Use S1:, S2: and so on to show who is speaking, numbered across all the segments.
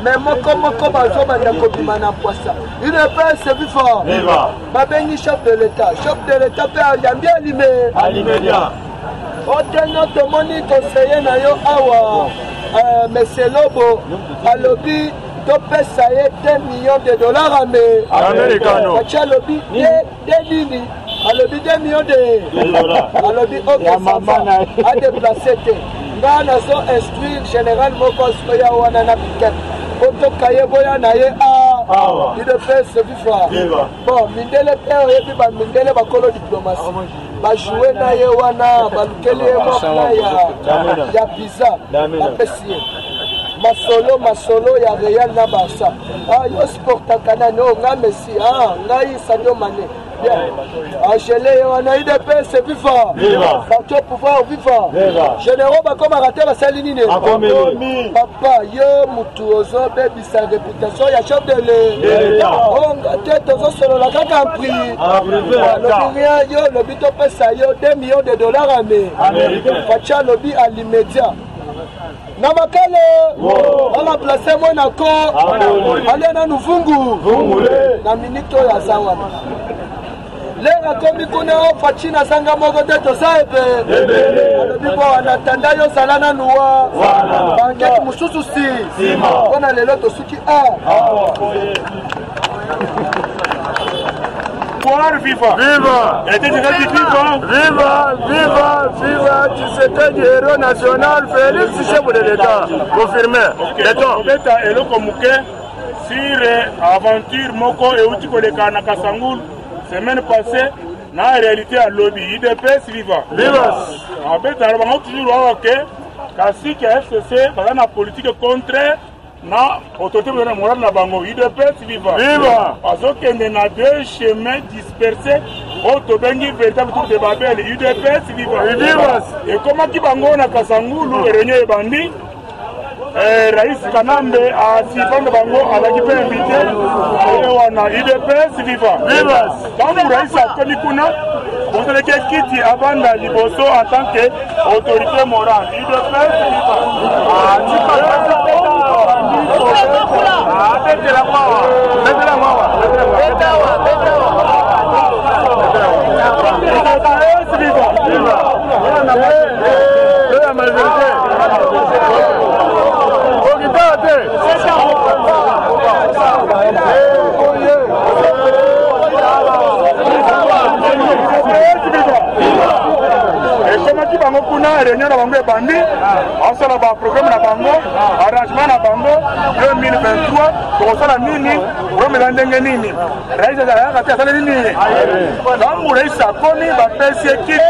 S1: mais moko bazobanda kobima na poisa UDPS vivant babengi chef de l'état mpe ayambi alime oteno tomoni conseiller na yo awa monsieur Lobo alobi topesa ye 2 millions de dollars américains alobi nini alobi 2 millions de dollars alobi ok a déplacé te nga nazo instruire général moko soya wana na piquet otokaye boya na ye UDPS vivant bon mindele pe oyebi bamindele bakolo diplomatie bajoue na ye wana balukeli ye mokna ya biza bapesi ye masolo ya Real na Barça yo sportaka nani nga Messi ngai Sadio Mané gelé wana UDPS vivant parti au pouvoir vivant généraux bakoma raté basali nini papa yo mutu ozobebisa réputation ya chef de l'État te tozosolola kaka prix lobiria yo lobi topesa yo 2 millions de dollars facha lobi à l'immédiat na makale ala place mo na ko ale na nuvungu na minute ya zawana lenga komi kuna fachina sanga moko te tosaebe alobi bo anatanda yo sala na nuwa bangeki mususu si mpona lelo tosuki
S2: Pouvoir vivant. Viva, Tshisekedi héros national, Félix chef de l'État. Confirmé.
S3: Beta eloko muke sur aventure moko et outi koleka na Kasangul semaine passée na réalité à lobby UDPS vivant. Beta bango toujours waké kasi que FCC bazana politique contraire na autorité de moral na bango UDPS vivant parce que on a deux chemins dispersés auto bengi véritable tour de Babel UDPS vivant et comment qui bango na Kasangulu réunion e bandi Rais Kanambe a sifanga bango abaki pe invité wana UDPS vivant quand Rais akoni kuna vous allez quitter abanda liboso en tant que autorité morale UDPS vivant bango kuna réunion na bango ebandi asala ba programme na bango arrangement na bango 2023 tokosala nini romela ndenge nini rais azalaka te asala nini ntango rais akomi bapesi ekiti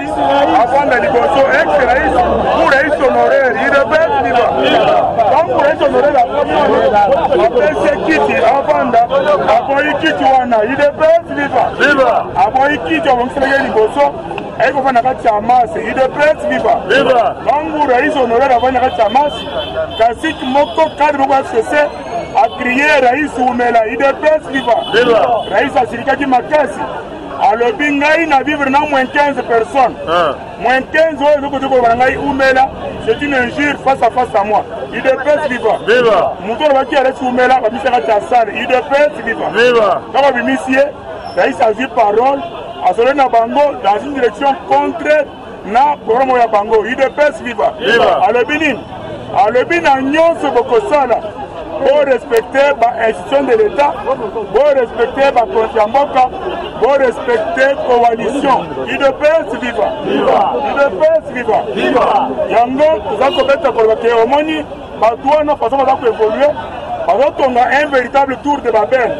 S3: avanda liboso ex rais pour rais honoraire UDPS viva ntango rais honoraire akomi bapesi ekiti avanda aboyi kiti wana UDPS viva aboyi kiti abongiselaki liboso ekofana kati ya masi UDPS viva bangu rais honoraire avanya kati ya masi kasiki moko cadre moko FCC a crié rais umela UDPS viva rais asilikaki makasi alobi ngai na vivre na moins 15 personnes moins 15 oyo eloko tokoba ngai umela c'est une injure face à moi UDPS viva mutu alobaki rais umela bamisi kati ya sale UDPS viva kaka bimisi ye rais azwi parole asole na bango dans une direction contraire na programme ya bango UDPS viva alobi nini alobi na nyonso bokosala bo respecter ba institution de l'État bo respecter ba konti ya mboka bo respecter coalition UDPS viva yango toza kobeta koloba ke omoni bato wana façon baza koévolue bazotonga un véritable tour de Babel.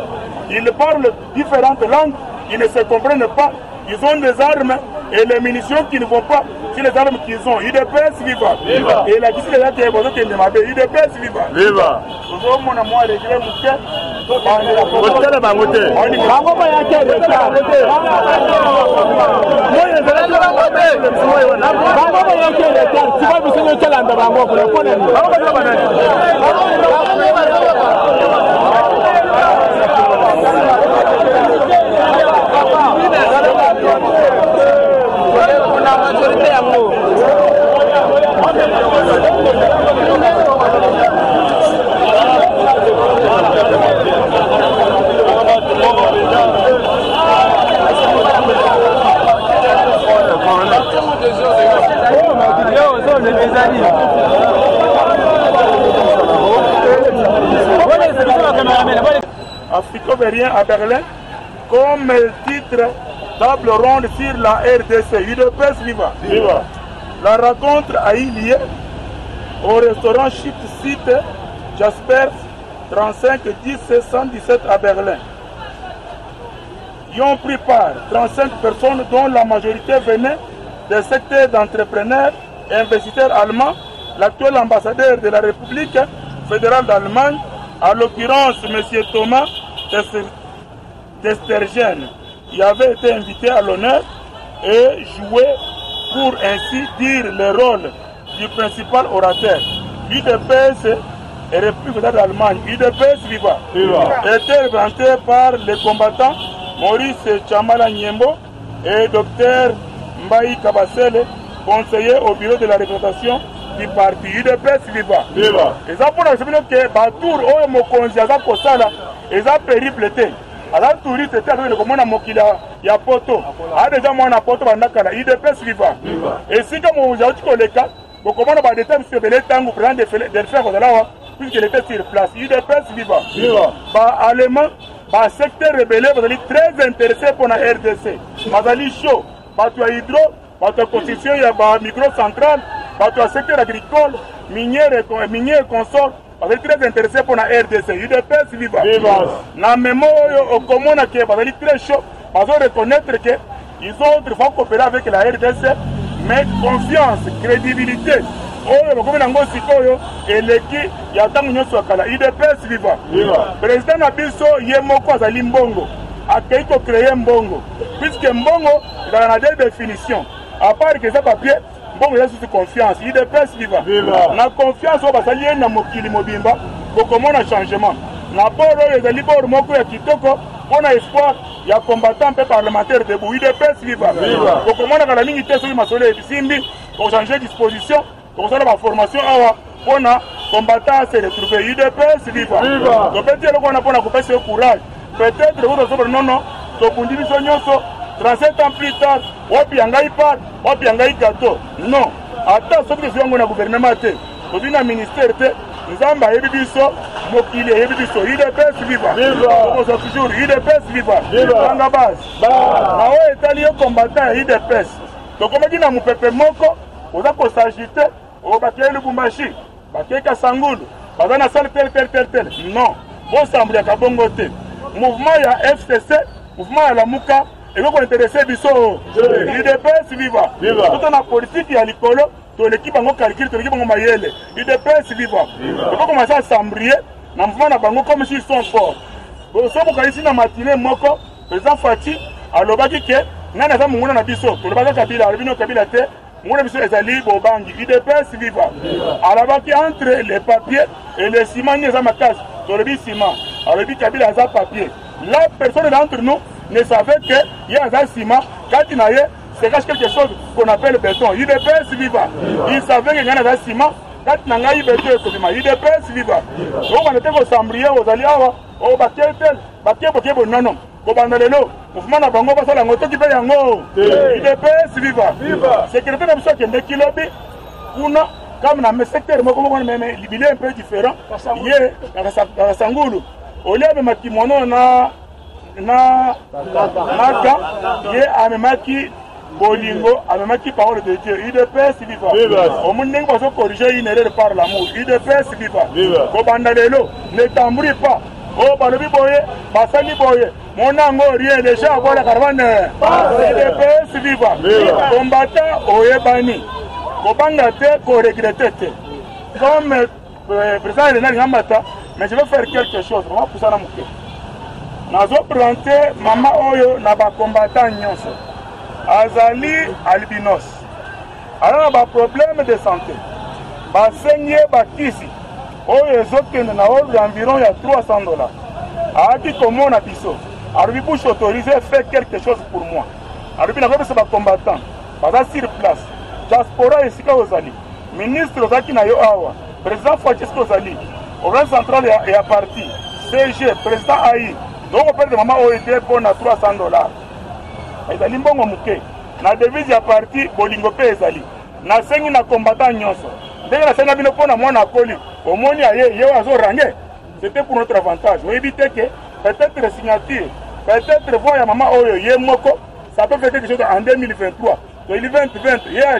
S3: Ils parlent différentes langues, ils ne se comprennent pas, ils ont des armes et les munitions qui ne vont pas, c'est les armes qu'ils ont. UDPS viva. Et la question est que vous avez demandé UDPS viva. Mon amour, les gars,
S1: la majorité d'amour.
S3: savent rien à Berlin, comme titre table ronde sur la RDC. UDPS viva. Viva. La rencontre a eu lieu au restaurant Chic Site Jasper 35 10 117 à Berlin. Y ont pris part 35 personnes dont la majorité venait des secteurs d'entrepreneurs et investisseurs allemands, l'actuel ambassadeur de la République fédérale d'Allemagne, à l'occurrence M. Thomas Testergen, y avait été invité à l'honneur et joué pour ainsi dire le rôle du principal orateur. UDPS et République fédérale d'Allemagne, UDPS viva, était représenté par les combattants Maurice Chamala Niembo et Dr Mbaï Kabasele, conseiller au bureau de la représentation du parti UDPS viva. Et ça pour nous que Batour ou Mokonzi a kosala et ça périple était. Alors touriste était avec le commandant Mokila ya poto. A déjà moi na poto bandakala UDPS viva. Et si comme vous avez dit que le cas, le commandant va déterminer ce belé tango prendre de faire au là puisqu'il était sur place. UDPS viva. Bah allemand, bah secteur rebelle vous allez très intéressé pour la RDC. Mazali chaud, bah tu as hydro, bah tu as construction il y a bah micro central, bah tu as secteur agricole, minier et consort. Vous êtes très intéressé pour la RDC. UDPS viva. Na mémoire au commun qui est très chaud. Parce qu'on reconnaître que ils ont autrefois coopéré avec la RDC, mais confiance, crédibilité. Oh, comme on a et l'équipe, il y a tant de choses à UDPS viva. Président Nabiso Yemoko Azali Mbongo a créé Mbongo. Puisque Mbongo, il a des définitions. À part que ça papier, bon, il y a sous confiance. UDPS viva. La confiance, on va s'allier dans Mokili Mobimba pour comment on a changement. La poro, les libres Moko et Kitoko, on a espoir, il y a combattant un peu parlementaire debout. UDPS viva. Pour comment on a la ligne sur ma soleil Simbi, pour changer de disposition, pour ça la formation, on a combattant à se retrouver. UDPS viva. Donc peut-être qu'on a pour la couper ce courage. Peut-être que vous avez non, non, donc on dit 37 ans plus tard, Wapiangaï part, Wapiangaï gâteau. Non. Attends, ce que je suis en gouvernement, vous avez un ministère, nous avons un Ebibiso, Mokile, Ebibiso, UDPS viva. Nous sommes toujours UDPS viva. Dans la base. Nous est allié combattant à UDPS. Donc, comme on dit dans mon peuple Moko, vous avez s'agiter, au Baké le Bumbashi, Baké Kassangoul, Bazana Sal tel. Non. Bon, semble à Kabongote. Mouvement il y a FCC, mouvement il y a la Mouka. Et vous intéressez Bisso, UDPS viva. Tout en politique, il y a l'école, tout l'équipe en calcul, tout l'équipe en maïele. UDPS viva. Il faut commencer à s'embrier, dans le mouvement comme s'ils sont forts. Vous savez que ici, dans la matinée, Moko, le président Fati, à l'Obaki, n'a pas de na Bisso, tout le monde Kabila, Albino Kabila, Mouna Bisso est allé au Bangi, UDPS viva. À la baki entre les papiers et les ciments, il y a ma case, tout le ciment, à l'Obaki Kabila, il y a papier. La personne d'entre nous, ne savait qu'il y a un ciment, quand il y a, c'est quelque chose qu'on appelle béton. UDPS viva. Il savait qu'il y a un ciment, quand il y a un béton, UDPS viva. Donc on était au Sambrier, aux Aliawa, au Bakétel, Baké, non, non. Au Bandalelo, mouvement de Bango, parce que la moto qui paye en haut. UDPS viva. Secrétaire de qui est kilobi, comme dans mes secteurs, il est un peu différent. Il est à Sangoulou. Au lieu de Makimono, on a Maka, qui est Amemaki Bolingo, Amemaki parole de Dieu. UDPS viva. Au monde n'est pas corriger une erreur par l'amour. UDPS viva. Au Bandalelo, ne t'embrouille pas. Au Balobi Boye, Bassani Boye, mon ango rien déjà avoir la caravane. UDPS viva. Combattant au Ebani. Kobangate, ko regretter. Comme président René Ngambata, mais je vais faire quelque chose. On va pousser la mouke. Nous avons présenté Mama Oyo na ba combattant nyonso. Azali albinos. Alors ba problème de santé. Ba saigné ba kisi. Oyo ezokende na environ il y a $300. Aki comment na biso. Alors bi bouche autorisé faire quelque chose pour moi. Alors bi na ba ba combattant. Ba sur place. Diaspora esika ozali. Ministre ozaki na yo awa. Président Francisco Ozali. Organe central est à parti. CG, président AI. Donc on parle de maman OET pour $300. Ezali mbongo muke. Na devise ya parti bolingo pe ezali. Na sengi na combattant nyonso. Ndenge na senga bino pona mwana koli. Omoni aye ye azo range. C'était pour notre avantage. Vous évitez que peut-être signature, peut-être voir ya maman oyo yemoko, ça peut faire quelque chose en 2023. Donc il est 20, il y a 20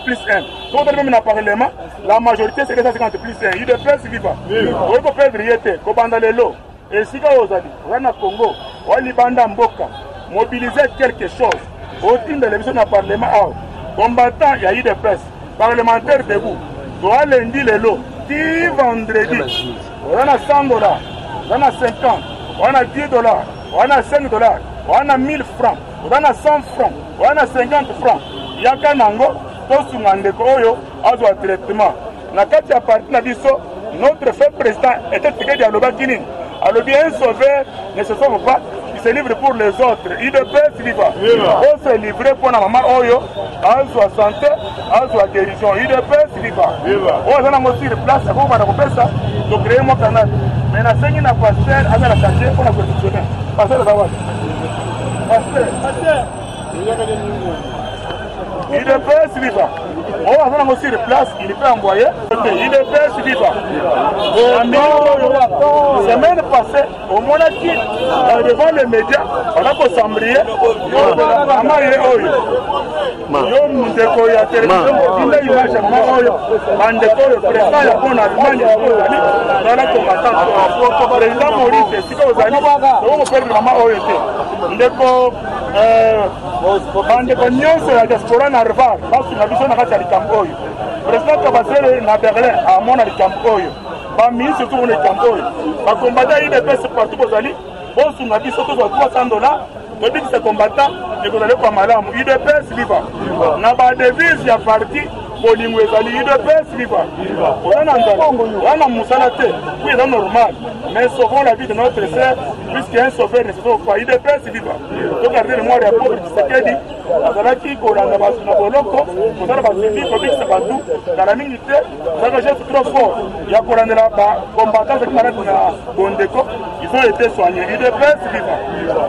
S3: plus 1. Si on a même un parlement, la majorité c'est 250 plus 1. Il est presse viva. On peut perdre yete, kobanda lelo. Et si vous avez Rana Congo, on libanda mboka, mobiliser quelque chose. Au titre de l'émission du parlement, combattant, il y a eu des presses, parlementaires debout. Soit lundi lelo, qui vendredi, on a 100 $, on a 50, on a 10 $, on a 5 $, on a 1000 francs, on a 100 francs, on a 50 francs. Il y a qu'un ango, tout ce qu'on a un traitement. La carte à partir de notre fait président était tiré de l'Obakini. Alors bien sauveur ne se sauve pas, il se livre pour les autres. Il ne peut vivre. On se livre pour la maman Oyo, à sa santé, à sa guérison. Il ne peut vivre. On a aussi de place, on va faire ça, donc créer mon canal. Mais la scène n'a pas fait, à la cacher, on a positionné. Passez le savoir. Passez. Il ne peut vivre. On a aussi de place, il peut envoyer. Il ne peut vivre. La semaine passée, au Monaki, devant les médias, on a pour s'embrayer. Président Kabasele na Berlin à mon Alikampoyo. Ba ministre tout le Kampoyo. Ba combattant il est partout aux alliés. Bon sous na biso to $300. Depuis que ce combattant et que vous allez pas malamu. Il est presse libre. Na ba devise ya parti Bolingo ezali il est presse libre. On a musalate. Oui, c'est normal. Mais sauvons la vie de notre sœur puisqu'un sauveur ne se sauve pas. Il est presse libre. Donc regardez moi les pauvres qui se dit azalaki kolanda basu na boloko kozala basuivi kobikisa bato kala mingi te ezaka geste trop fort ya kolandela bacombattant soki maladi na bondeko ils ont été soignés idps viva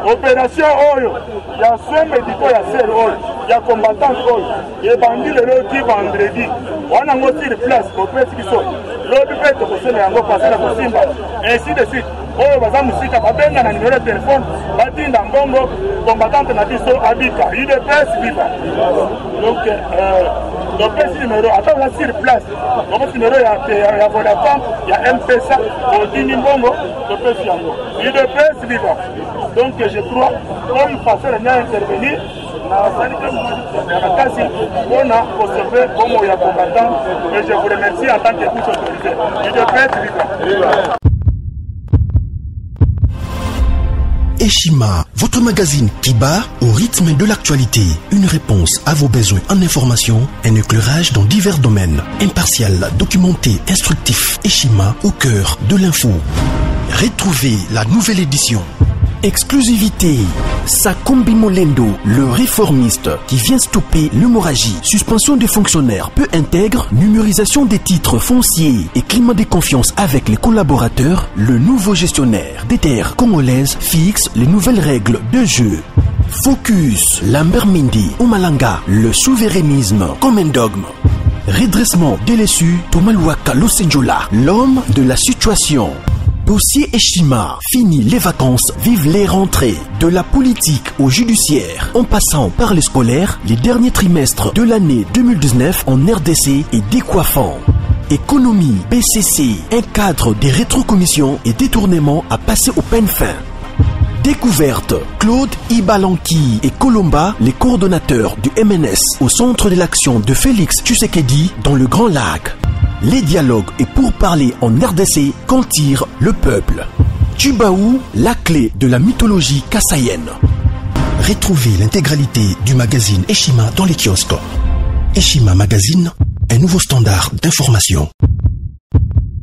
S3: opération oyo ya soin médicaux ya sere oyo ya combattant oyo ebandi lelo ti vendredi wana yango sur place opesi biso lobi mpe tokosala yango pase na kosimba ainsi de suite oyo baza mosika babenga na numero ya telefone batinda mbongo combattante na biso abika UDPS viva donc topesi numero ata oza sur place topesi numero ya Vodacom ya M-Pesa otindi mbongo topesi yango UDPS viva donc je crois comme passer nya intervenir na kasi on a conservé comme ya combattant et je vous remercie en tant que bouche autorisée UDPS viva.
S4: Eshima, votre magazine qui bat au rythme de l'actualité. Une réponse à vos besoins en information, un éclairage dans divers domaines. Impartial, documenté, instructif. Eshima au cœur de l'info. Retrouvez la nouvelle édition. Exclusivité. Sakombi Molendo, le réformiste qui vient stopper l'hémorragie, suspension des fonctionnaires peu intègre, numérisation des titres fonciers et climat de confiance avec les collaborateurs, le nouveau gestionnaire des terres congolaises fixe les nouvelles règles de jeu. Focus, Lambert Mindi, Omalanga, le souverainisme comme un dogme. Redressement délaissé, Tomaluaka Losenjola, l'homme de la situation. Dossier Eshima, fini les vacances, vive les rentrées. De la politique au judiciaire, en passant par les scolaires, les derniers trimestres de l'année 2019 en RDC est décoiffant. Économie, PCC, un cadre des rétrocommissions et détournements à passer au peine fin. Découverte, Claude Ibalanki et Colomba, les coordonnateurs du MNS au centre de l'action de Félix Tshisekedi dans le Grand Lac. Les dialogues et pourparlers en RDC qu'en tire le peuple. Tubaou, la clé de la mythologie kassaïenne. Retrouvez l'intégralité du magazine Eshima dans les kiosques. Eshima Magazine, un nouveau standard d'information.